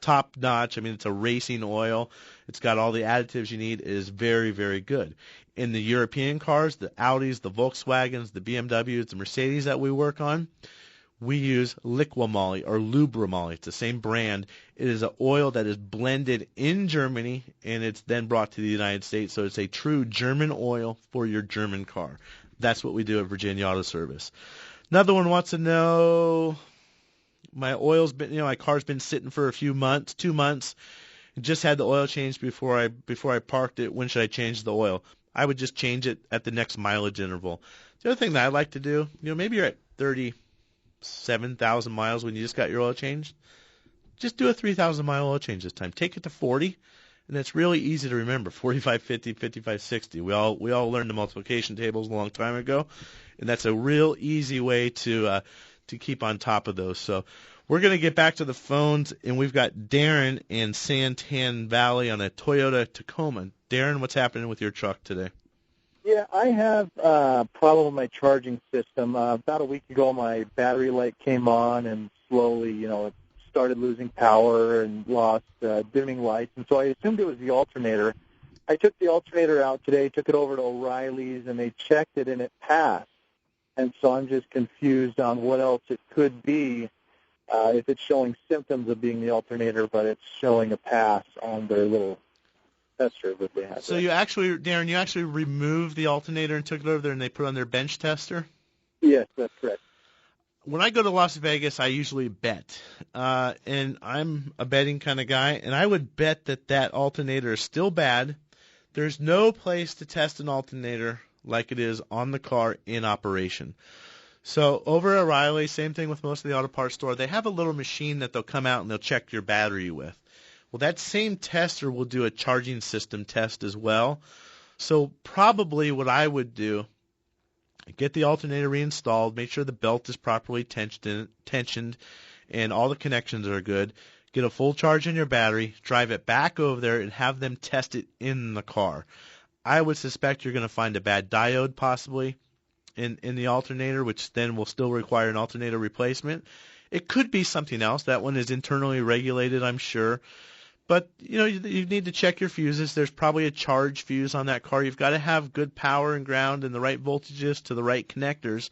Top notch. I mean, it's a racing oil. It's got all the additives you need. It is very, very good. In the European cars, the Audis, the Volkswagens, the BMWs, the Mercedes that we work on, we use Liqui-Moly or Lubra-Moly. It's the same brand. It is an oil that is blended in Germany, and it's then brought to the United States. So it's a true German oil for your German car. That's what we do at Virginia Auto Service. Another one wants to know, my car's been sitting for a few months, 2 months. Just had the oil changed before I parked it. When should I change the oil? I would just change it at the next mileage interval. The other thing that I like to do, maybe you're at 37,000 miles when you just got your oil changed. Just do a 3,000-mile oil change this time. Take it to 40, and it's really easy to remember. 45, 50, 55, 60. We all learned the multiplication tables a long time ago, and that's a real easy way to keep on top of those. So we're going to get back to the phones, and we've got Darren in Santan Valley on a Toyota Tacoma. Darren, what's happening with your truck today? Yeah, I have a problem with my charging system. About a week ago, my battery light came on and slowly, it started losing power and lost dimming lights. And so I assumed it was the alternator. I took the alternator out today, took it over to O'Reilly's, and they checked it, and it passed. And so I'm just confused on what else it could be. If it's showing symptoms of being the alternator, but it's showing a pass on their little tester that they have. So Darren, you actually removed the alternator and took it over there, and they put on their bench tester? Yes, that's correct. when I go to Las Vegas, I usually bet. And I'm a betting kind of guy, and I would bet that alternator is still bad. There's no place to test an alternator like it is on the car in operation. So over at O'Reilly, same thing with most of the auto parts store, they have a little machine that they'll come out and they'll check your battery with. Well, that same tester will do a charging system test as well. So probably what I would do, get the alternator reinstalled, make sure the belt is properly tensioned and all the connections are good, get a full charge on your battery, drive it back over there, and have them test it in the car. I would suspect you're going to find a bad diode possibly in the alternator, which then will still require an alternator replacement. It could be something else. That one is internally regulated, I'm sure. But, you need to check your fuses. There's probably a charge fuse on that car. You've got to have good power and ground and the right voltages to the right connectors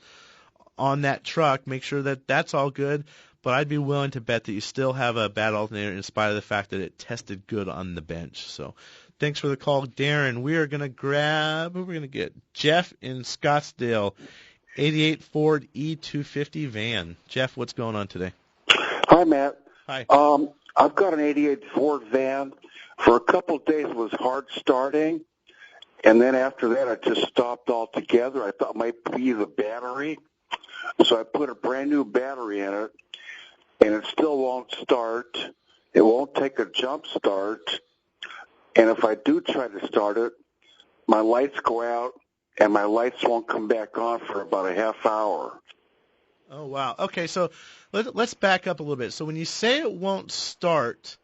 on that truck. Make sure that that's all good. But I'd be willing to bet that you still have a bad alternator in spite of the fact that it tested good on the bench. So thanks for the call, Darren. We are going to grab, who are we going to get? Jeff in Scottsdale, 88 Ford E250 van. Jeff, what's going on today? Hi, Matt. Hi. I've got an 88 Ford van. For a couple of days it was hard starting, and then after that it just stopped altogether. I thought it might be the battery. So I put a brand new battery in it, and it still won't start. It won't take a jump start. And if I do try to start it, my lights go out, and my lights won't come back on for about a half hour. Oh, wow. Okay, so let's back up a little bit. So when you say it won't start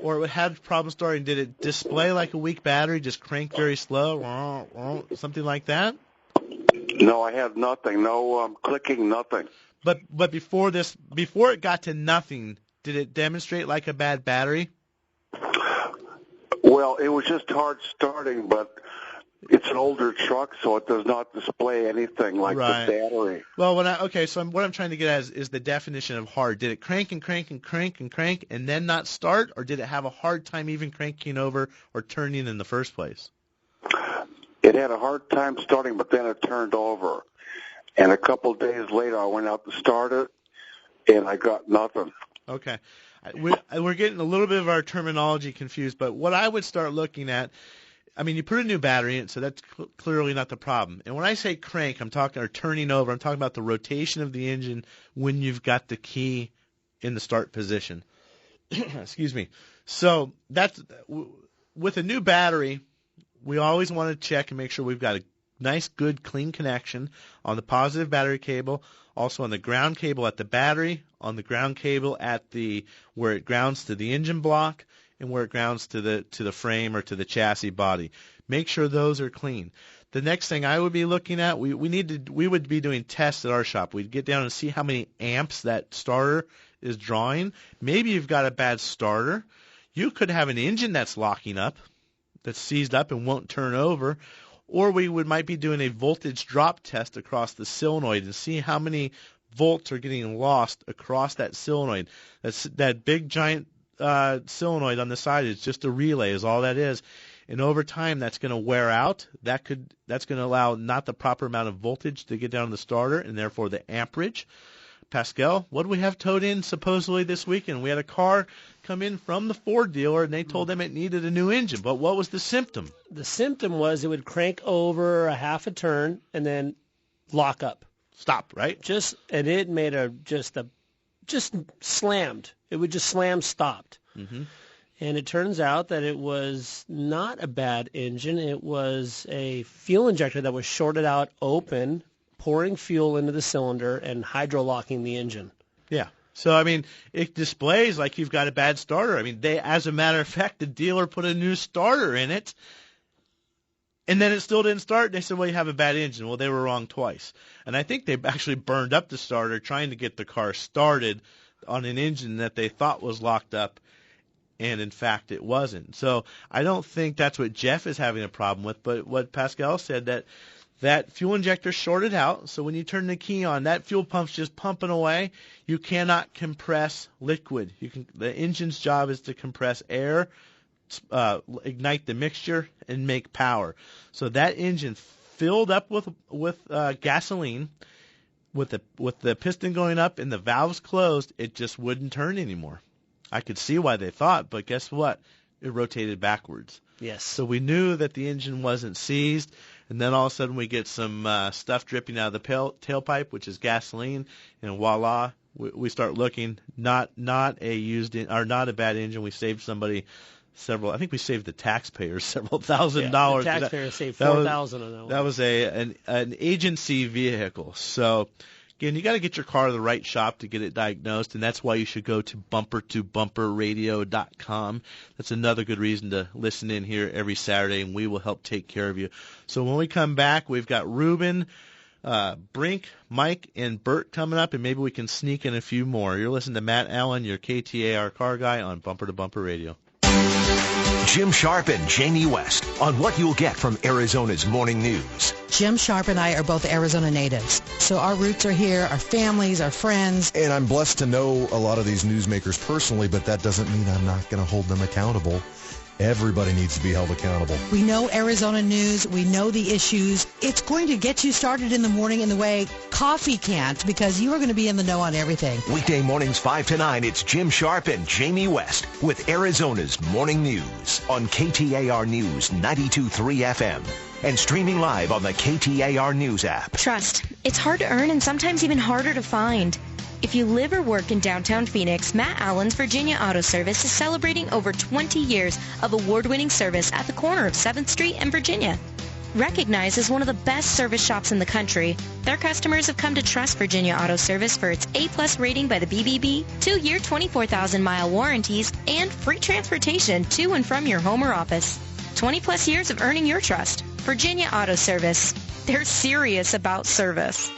or it had problems starting, did it display like a weak battery, just crank very slow, something like that? No, I had nothing. No clicking, nothing. But before it got to nothing, did it demonstrate like a bad battery? Well, it was just hard starting, but it's an older truck, so it does not display anything like the battery. Well, what I'm trying to get at is the definition of hard. Did it crank and crank and crank and crank and then not start, or did it have a hard time even cranking over or turning in the first place? It had a hard time starting, but then it turned over. And a couple of days later, I went out to start it, and I got nothing. Okay. We're getting a little bit of our terminology confused, but what I would start looking at, you put a new battery in, so that's clearly not the problem. And when I say crank, I'm talking turning over. I'm talking about the rotation of the engine when you've got the key in the start position. Excuse me. So that's with a new battery, we always want to check and make sure we've got a nice, good, clean connection on the positive battery cable, also on the ground cable at the battery, on the ground cable at where it grounds to the engine block, and where it grounds to the frame or to the chassis body. Make sure those are clean. The next thing I would be looking at, we would be doing tests at our shop. We'd get down and see how many amps that starter is drawing. Maybe you've got a bad starter. You could have an engine that's locking up, that's seized up and won't turn over. Or might be doing a voltage drop test across the solenoid and see how many volts are getting lost across that solenoid. That big giant solenoid on the side is just a relay, is all that is. And over time, that's going to wear out. That's going to allow not the proper amount of voltage to get down to the starter, and therefore the amperage. Pascal, what do we have towed in supposedly this weekend? We had a car come in from the Ford dealer, and they told them it needed a new engine. But what was the symptom? The symptom was it would crank over a half a turn and then lock up. Stop, right? And it made just slammed. It would just slam stopped. Mm-hmm. And it turns out that it was not a bad engine. It was a fuel injector that was shorted out open, pouring fuel into the cylinder and hydro-locking the engine. Yeah. So, it displays like you've got a bad starter. As a matter of fact, the dealer put a new starter in it, and then it still didn't start. They said, well, you have a bad engine. Well, they were wrong twice. And I think they actually burned up the starter trying to get the car started on an engine that they thought was locked up, and in fact it wasn't. So I don't think that's what Jeff is having a problem with, but what Pascal said, that fuel injector shorted out, so when you turn the key on, that fuel pump's just pumping away. You cannot compress liquid. The engine's job is to compress air, ignite the mixture, and make power. So that engine filled up with gasoline, with the piston going up and the valves closed, it just wouldn't turn anymore. I could see why they thought, but guess what? It rotated backwards. Yes. So we knew that the engine wasn't seized, and then all of a sudden we get some stuff dripping out of the tailpipe, which is gasoline, and voila, we start looking. Not a bad engine. We saved somebody I think we saved the taxpayers several $1,000s. The taxpayers saved $4,000 on that one. That was an agency vehicle. So again, you got to get your car to the right shop to get it diagnosed, and that's why you should go to bumpertobumperradio.com. That's another good reason to listen in here every Saturday, and we will help take care of you. So when we come back, we've got Ruben, Brink, Mike, and Bert coming up, and maybe we can sneak in a few more. You're listening to Matt Allen, your KTAR car guy on Bumper to Bumper Radio. Jim Sharp and Jamie West on what you'll get from Arizona's morning news. Jim Sharp and I are both Arizona natives, so our roots are here, our families, our friends. And I'm blessed to know a lot of these newsmakers personally, but that doesn't mean I'm not going to hold them accountable. Everybody needs to be held accountable. We know Arizona news. We know the issues. It's going to get you started in the morning in the way coffee can't, because you are going to be in the know on everything. Weekday mornings 5 to 9, it's Jim Sharp and Jamie West with Arizona's morning news on KTAR News 92.3 FM and streaming live on the KTAR News app. Trust. It's hard to earn and sometimes even harder to find. If you live or work in downtown Phoenix, Matt Allen's Virginia Auto Service is celebrating over 20 years of award-winning service at the corner of 7th Street and Virginia. Recognized as one of the best service shops in the country, their customers have come to trust Virginia Auto Service for its A+ rating by the BBB, 2-year 24,000-mile warranties, and free transportation to and from your home or office. 20-plus years of earning your trust. Virginia Auto Service. They're serious about service.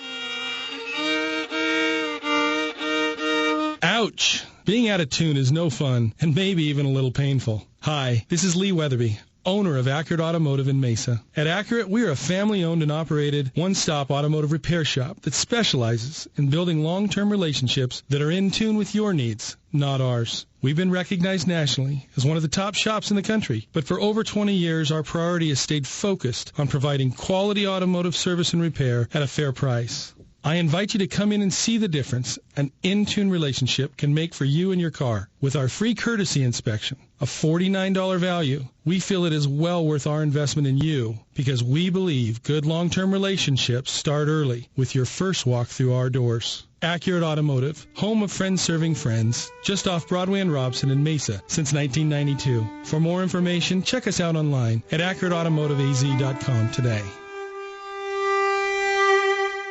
Ouch! Being out of tune is no fun, and maybe even a little painful. Hi, this is Lee Weatherby, owner of Accurate Automotive in Mesa. At Accurate, we are a family-owned and operated one-stop automotive repair shop that specializes in building long-term relationships that are in tune with your needs, not ours. We've been recognized nationally as one of the top shops in the country, but for over 20 years, our priority has stayed focused on providing quality automotive service and repair at a fair price. I invite you to come in and see the difference an in-tune relationship can make for you and your car. With our free courtesy inspection, a $49 value, we feel it is well worth our investment in you because we believe good long-term relationships start early with your first walk through our doors. Accurate Automotive, home of friends serving friends, just off Broadway and Robson in Mesa since 1992. For more information, check us out online at AccurateAutomotiveAZ.com today.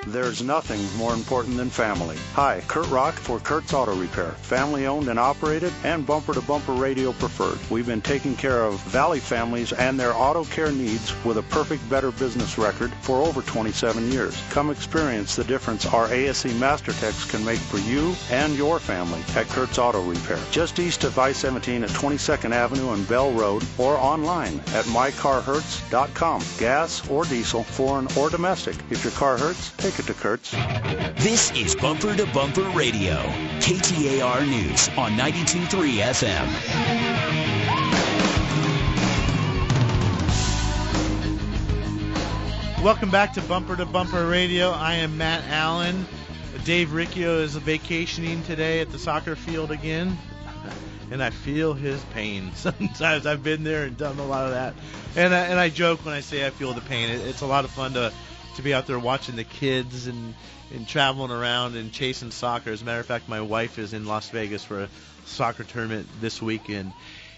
There's nothing more important than family. Hi, Kurt Rock for Kurt's Auto Repair. Family-owned and operated and bumper-to-bumper radio preferred. We've been taking care of Valley families and their auto care needs with a perfect Better Business record for over 27 years. Come experience the difference our ASE Master Techs can make for you and your family at Kurt's Auto Repair. Just east of I-17 at 22nd Avenue and Bell Road, or online at mycarhurts.com. Gas or diesel, foreign or domestic. If your car hurts, take it to Kurtz. This is Bumper to Bumper Radio, KTAR News on 92.3 FM. Welcome back to Bumper Radio. I am Matt Allen. Dave Riccio is vacationing today at the soccer field again, and I feel his pain. Sometimes I've been there and done a lot of that, and I joke when I say I feel the pain. It's a lot of fun to be out there watching the kids and traveling around and chasing soccer. As a matter of fact, my wife is in Las Vegas for a soccer tournament this weekend.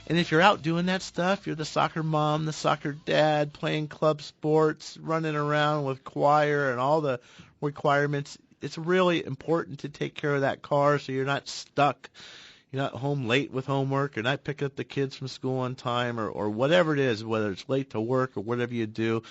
And if you're out doing that stuff, you're the soccer mom, the soccer dad, playing club sports, running around with choir and all the requirements, it's really important to take care of that car so you're not stuck. You're not home late with homework, or not picking up the kids from school on time, or whatever it is, whether it's late to work or whatever you do.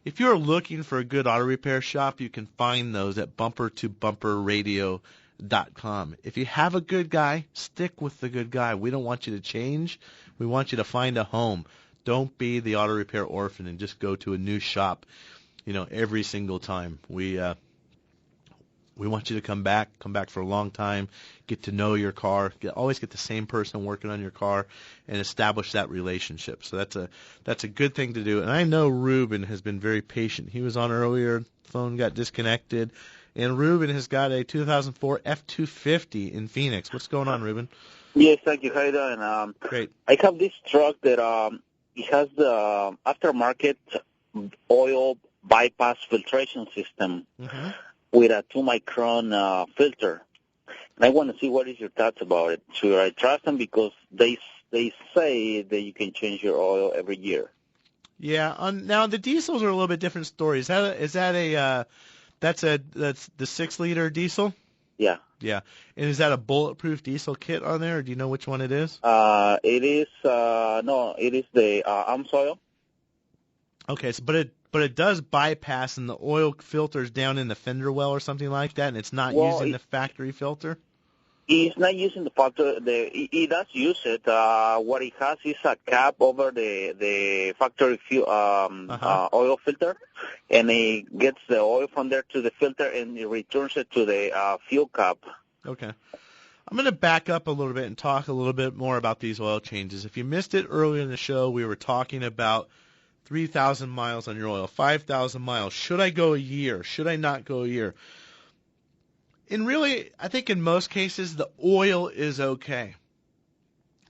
If you're looking for a good auto repair shop, you can find those at bumpertobumperradio.com. If you have a good guy, stick with the good guy. We don't want you to change. We want you to find a home. Don't be the auto repair orphan and just go to a new shop, every single time. We want you to come back for a long time, get to know your car, always get the same person working on your car, and establish that relationship. So that's a good thing to do. And I know Ruben has been very patient. He was on earlier, phone got disconnected, And Ruben has got a 2004 F-250 in Phoenix. What's going on, Ruben? Yes, thank you. How you doing? Great. I have this truck that it has the aftermarket oil bypass filtration system with a 2-micron filter. And I want to see what is your thoughts about it. Should I trust them because they say that you can change your oil every year? Yeah. Now the diesels are a little bit different story. That's the 6-liter diesel? Yeah. Yeah. And is that a bulletproof diesel kit on there, or do you know which one it is? It is it is the AMSOIL. Okay, so but it does bypass, and the oil filters down in the fender well or something like that, and it's not using the factory filter. It's not using the filter. It does use it. What it has is a cap over the factory oil filter, and it gets the oil from there to the filter, and it returns it to the fuel cap. Okay. I'm going to back up a little bit and talk a little bit more about these oil changes. If you missed it earlier in the show, we were talking about 3,000 miles on your oil, 5,000 miles. Should I go a year? Should I not go a year? And really, I think in most cases, the oil is okay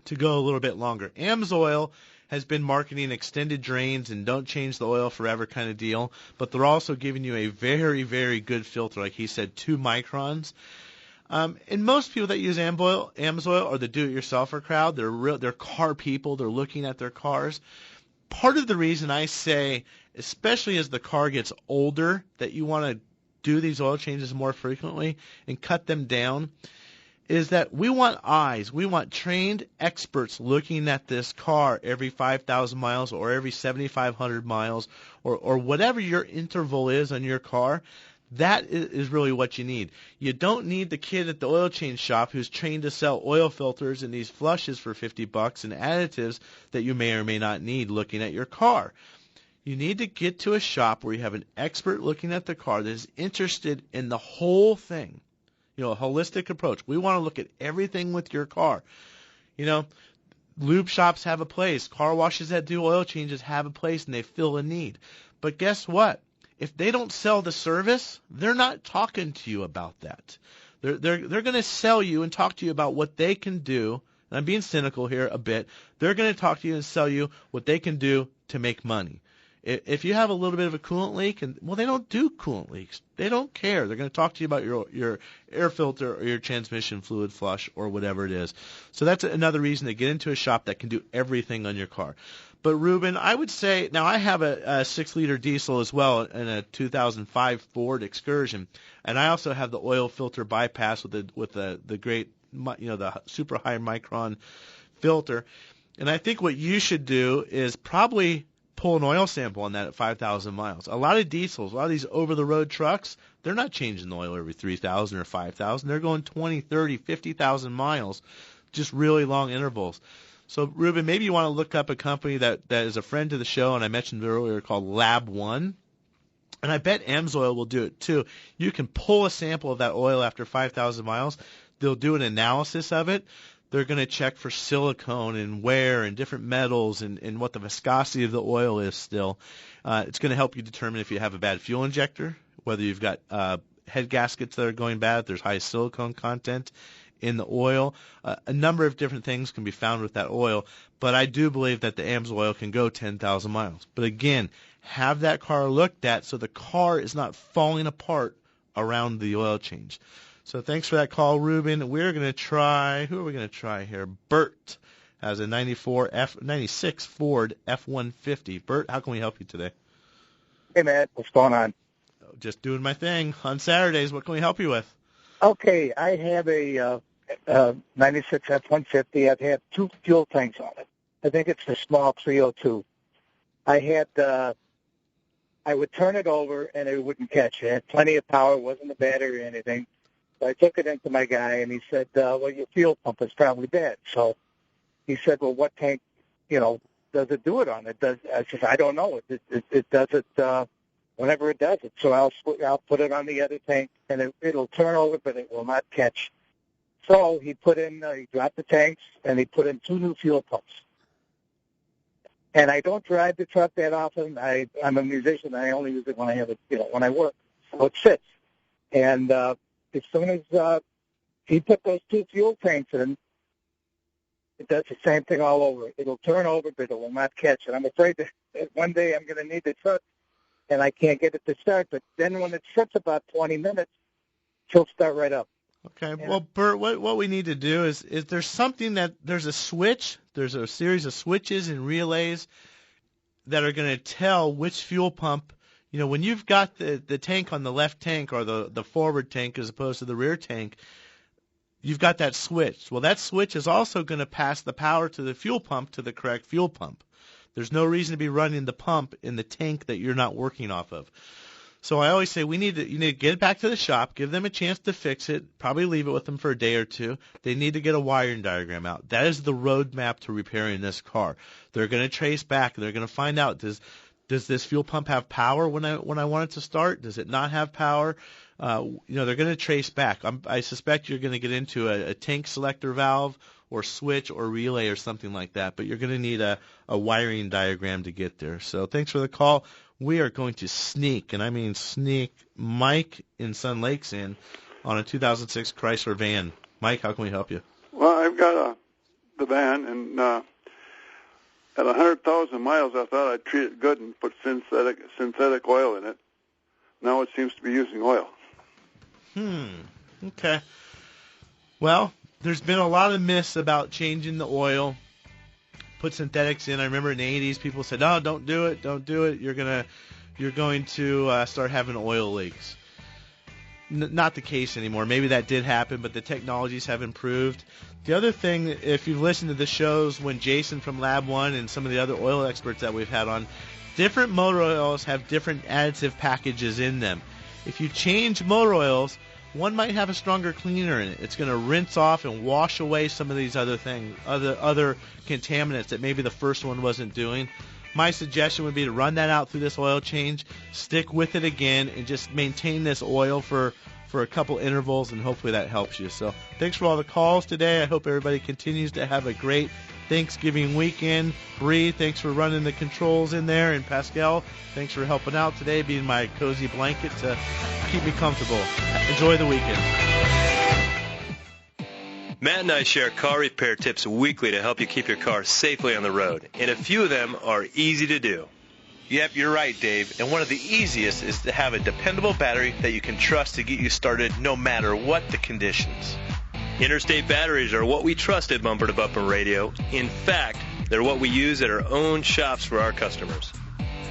to go a little bit longer. AMSOIL has been marketing extended drains and don't change the oil forever kind of deal, but they're also giving you a very, very good filter, like he said, 2 microns. And most people that use AMSOIL are the do-it-yourselfer crowd. They're car people. They're looking at their cars. Part of the reason I say, especially as the car gets older, that you want to do these oil changes more frequently and cut them down, is that we want eyes. We want trained experts looking at this car every 5,000 miles or every 7,500 miles or whatever your interval is on your car. That is really what you need. You don't need the kid at the oil change shop who's trained to sell oil filters and these flushes for $50 and additives that you may or may not need looking at your car. You need to get to a shop where you have an expert looking at the car that is interested in the whole thing, a holistic approach. We want to look at everything with your car. Lube shops have a place. Car washes that do oil changes have a place, and they fill a need. But guess what? If they don't sell the service, they're not talking to you about that. They're going to sell you and talk to you about what they can do. And I'm being cynical here a bit. They're going to talk to you and sell you what they can do to make money. If you have a little bit of a coolant leak, they don't do coolant leaks. They don't care. They're going to talk to you about your air filter or your transmission fluid flush or whatever it is. So that's another reason to get into a shop that can do everything on your car. But, Ruben, I would say, now I have a 6-liter diesel as well in a 2005 Ford Excursion, and I also have the oil filter bypass with the great, the super high micron filter. And I think what you should do is probably pull an oil sample on that at 5,000 miles. A lot of diesels, a lot of these over-the-road trucks, they're not changing the oil every 3,000 or 5,000. They're going 20, 30, 50,000 miles, just really long intervals. So, Ruben, maybe you want to look up a company that is a friend to the show, and I mentioned earlier, called Lab One. And I bet AMSOIL will do it too. You can pull a sample of that oil after 5,000 miles. They'll do an analysis of it. They're going to check for silicone and wear and different metals and what the viscosity of the oil is still. It's going to help you determine if you have a bad fuel injector, whether you've got head gaskets that are going bad, if there's high silicone content in the oil. A number of different things can be found with that oil, but I do believe that the AMSOIL can go 10,000 miles. But again, have that car looked at so the car is not falling apart around the oil change. So thanks for that call, Ruben. We're going to try, who are we going to try here? Bert has a 96 Ford F-150. Bert, how can we help you today? Hey, Matt, what's going on? Just doing my thing on Saturdays. What can we help you with? Okay, I have a 96 F-150. I've had 2 fuel tanks on it. I think it's the small 302. I would turn it over and it wouldn't catch. It had plenty of power, wasn't a battery or anything. So I took it into my guy and he said, well, your fuel pump is probably bad. So he said, well, what tank, does it do it on? I said, I don't know. It does it whenever it does it. So I'll put it on the other tank and it'll turn over, but it will not catch. So he dropped the tanks and he put in 2 new fuel pumps. And I don't drive the truck that often. I'm a musician. I only use it when I have it, when I work. So it sits. And as soon as he put those 2 fuel tanks in, it does the same thing all over. It'll turn over, but it will not catch it. I'm afraid that one day I'm going to need the truck, and I can't get it to start. But then when it sits about 20 minutes, she'll start right up. Okay. Yeah. Well, Bert, what we need to do is there's something there's a switch. There's a series of switches and relays that are going to tell which fuel pump. When you've got the tank on the left tank or the forward tank as opposed to the rear tank, you've got that switch. Well, that switch is also going to pass the power to the fuel pump to the correct fuel pump. There's no reason to be running the pump in the tank that you're not working off of. So I always say you need to get it back to the shop, give them a chance to fix it, probably leave it with them for a day or two. They need to get a wiring diagram out. That is the roadmap to repairing this car. They're going to trace back. They're going to find out, does this fuel pump have power when I want it to start? Does it not have power? They're going to trace back. I suspect you're going to get into a tank selector valve or switch or relay or something like that, but you're going to need a wiring diagram to get there. So thanks for the call. We are going to sneak, and I mean sneak, Mike in Sun Lakes in on a 2006 Chrysler van. Mike, how can we help you? Well, I've got the van, and at 100,000 miles, I thought I'd treat it good and put synthetic oil in it. Now it seems to be using oil. Okay. Well, there's been a lot of myths about changing the oil. Put synthetics in. I remember in the 80s, people said, "Oh, don't do it, don't do it. You're going to start having oil leaks." Not the case anymore. Maybe that did happen, but the technologies have improved. The other thing, if you've listened to the shows when Jason from Lab 1 and some of the other oil experts that we've had on, different motor oils have different additive packages in them. If you change motor oils, one might have a stronger cleaner in it. It's going to rinse off and wash away some of these other things, other contaminants that maybe the first one wasn't doing. My suggestion would be to run that out through this oil change, stick with it again, and just maintain this oil for a couple intervals, and hopefully that helps you. So thanks for all the calls today. I hope everybody continues to have a great Thanksgiving weekend. Bree, thanks for running the controls in there. And Pascal, thanks for helping out today, being my cozy blanket to keep me comfortable. Enjoy the weekend. Matt and I share car repair tips weekly to help you keep your car safely on the road, and a few of them are easy to do. Yep, you're right, Dave. And one of the easiest is to have a dependable battery that you can trust to get you started no matter what the conditions. Interstate batteries are what we trust at Bumper to Bumper Radio. In fact, they're what we use at our own shops for our customers.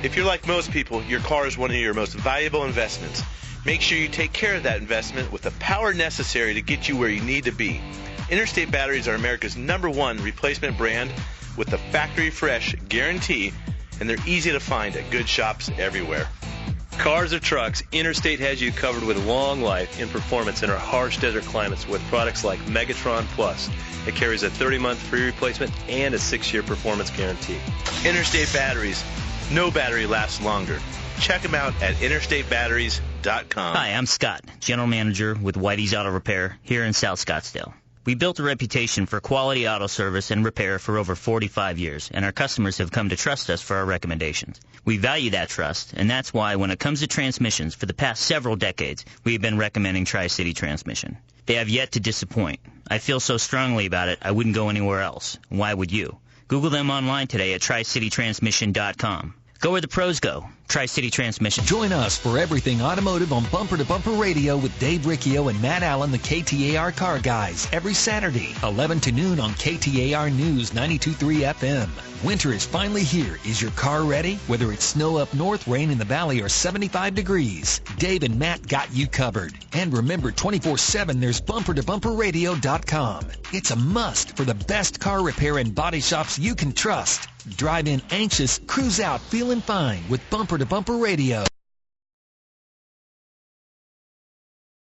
If you're like most people, your car is one of your most valuable investments. Make sure you take care of that investment with the power necessary to get you where you need to be. Interstate batteries are America's #1 replacement brand with the factory fresh guarantee, and they're easy to find at good shops everywhere. Cars or trucks, Interstate has you covered with long life and performance in our harsh desert climates with products like Megatron Plus. It carries a 30-month free replacement and a 6-year performance guarantee. Interstate batteries. No battery lasts longer. Check them out at interstatebatteries.com. Hi, I'm Scott, General Manager with Whitey's Auto Repair here in South Scottsdale. We built a reputation for quality auto service and repair for over 45 years, and our customers have come to trust us for our recommendations. We value that trust, and that's why when it comes to transmissions for the past several decades, we've been recommending Tri-City Transmission. They have yet to disappoint. I feel so strongly about it, I wouldn't go anywhere else. Why would you? Google them online today at TriCityTransmission.com. Go where the pros go. Tri-City Transmission. Join us for everything automotive on Bumper to Bumper Radio with Dave Riccio and Matt Allen, the KTAR Car Guys, every Saturday, 11 to noon on KTAR News 92.3 FM. Winter is finally here. Is your car ready? Whether it's snow up north, rain in the valley, or 75 degrees, Dave and Matt got you covered. And remember, 24/7, there's BumperToBumperRadio.com. It's a must for the best car repair and body shops you can trust. Drive in anxious, cruise out feeling fine with Bumper to Bumper Radio.